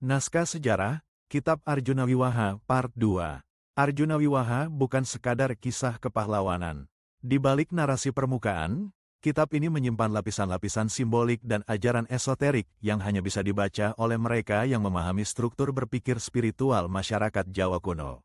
Naskah Sejarah, Kitab Arjuna Wiwaha Part 2. Arjuna Wiwaha bukan sekadar kisah kepahlawanan. Di balik narasi permukaan, kitab ini menyimpan lapisan-lapisan simbolik dan ajaran esoterik yang hanya bisa dibaca oleh mereka yang memahami struktur berpikir spiritual masyarakat Jawa kuno.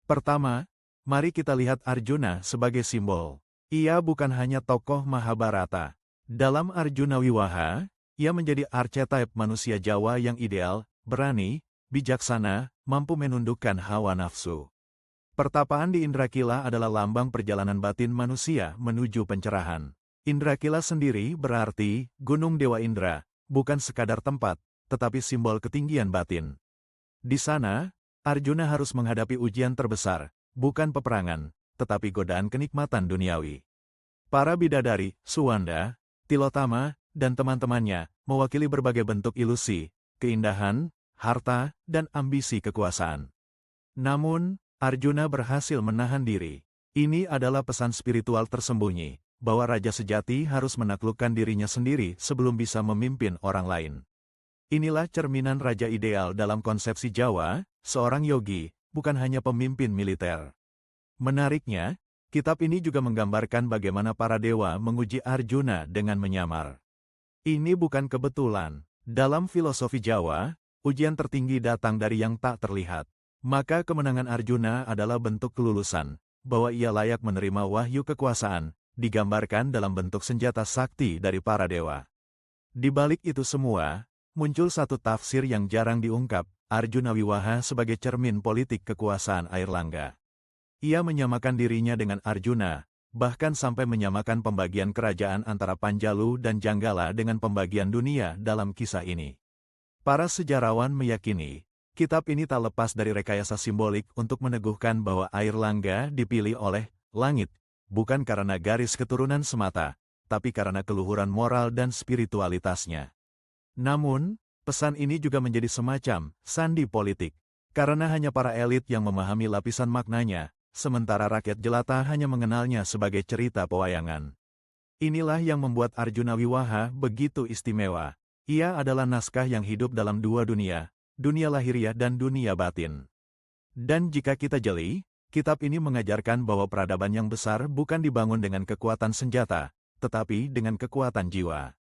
Pertama, mari kita lihat Arjuna sebagai simbol. Ia bukan hanya tokoh Mahabharata. Dalam Arjuna Wiwaha, ia menjadi archetype manusia Jawa yang ideal, berani, bijaksana, mampu menundukkan hawa nafsu. Pertapaan di Indrakila adalah lambang perjalanan batin manusia menuju pencerahan. Indrakila sendiri berarti Gunung Dewa Indra, bukan sekadar tempat, tetapi simbol ketinggian batin. Di sana, Arjuna harus menghadapi ujian terbesar, bukan peperangan, tetapi godaan kenikmatan duniawi. Para bidadari, Suwanda, Tilotama, dan teman-temannya mewakili berbagai bentuk ilusi, keindahan, harta, dan ambisi kekuasaan. Namun, Arjuna berhasil menahan diri. Ini adalah pesan spiritual tersembunyi, bahwa raja sejati harus menaklukkan dirinya sendiri sebelum bisa memimpin orang lain. Inilah cerminan raja ideal dalam konsepsi Jawa, seorang yogi, bukan hanya pemimpin militer. Menariknya, kitab ini juga menggambarkan bagaimana para dewa menguji Arjuna dengan menyamar. Ini bukan kebetulan. Dalam filosofi Jawa, ujian tertinggi datang dari yang tak terlihat. Maka kemenangan Arjuna adalah bentuk kelulusan, bahwa ia layak menerima wahyu kekuasaan, digambarkan dalam bentuk senjata sakti dari para dewa. Di balik itu semua, muncul satu tafsir yang jarang diungkap, Arjuna Wiwaha sebagai cermin politik kekuasaan Airlangga. Ia menyamakan dirinya dengan Arjuna, bahkan sampai menyamakan pembagian kerajaan antara Panjalu dan Janggala dengan pembagian dunia dalam kisah ini. Para sejarawan meyakini, kitab ini tak lepas dari rekayasa simbolik untuk meneguhkan bahwa Airlangga dipilih oleh langit, bukan karena garis keturunan semata, tapi karena keluhuran moral dan spiritualitasnya. Namun, pesan ini juga menjadi semacam sandi politik, karena hanya para elit yang memahami lapisan maknanya, sementara rakyat jelata hanya mengenalnya sebagai cerita pewayangan. Inilah yang membuat Arjuna Wiwaha begitu istimewa. Ia adalah naskah yang hidup dalam dua dunia, dunia lahiriah dan dunia batin. Dan jika kita jeli, kitab ini mengajarkan bahwa peradaban yang besar bukan dibangun dengan kekuatan senjata, tetapi dengan kekuatan jiwa.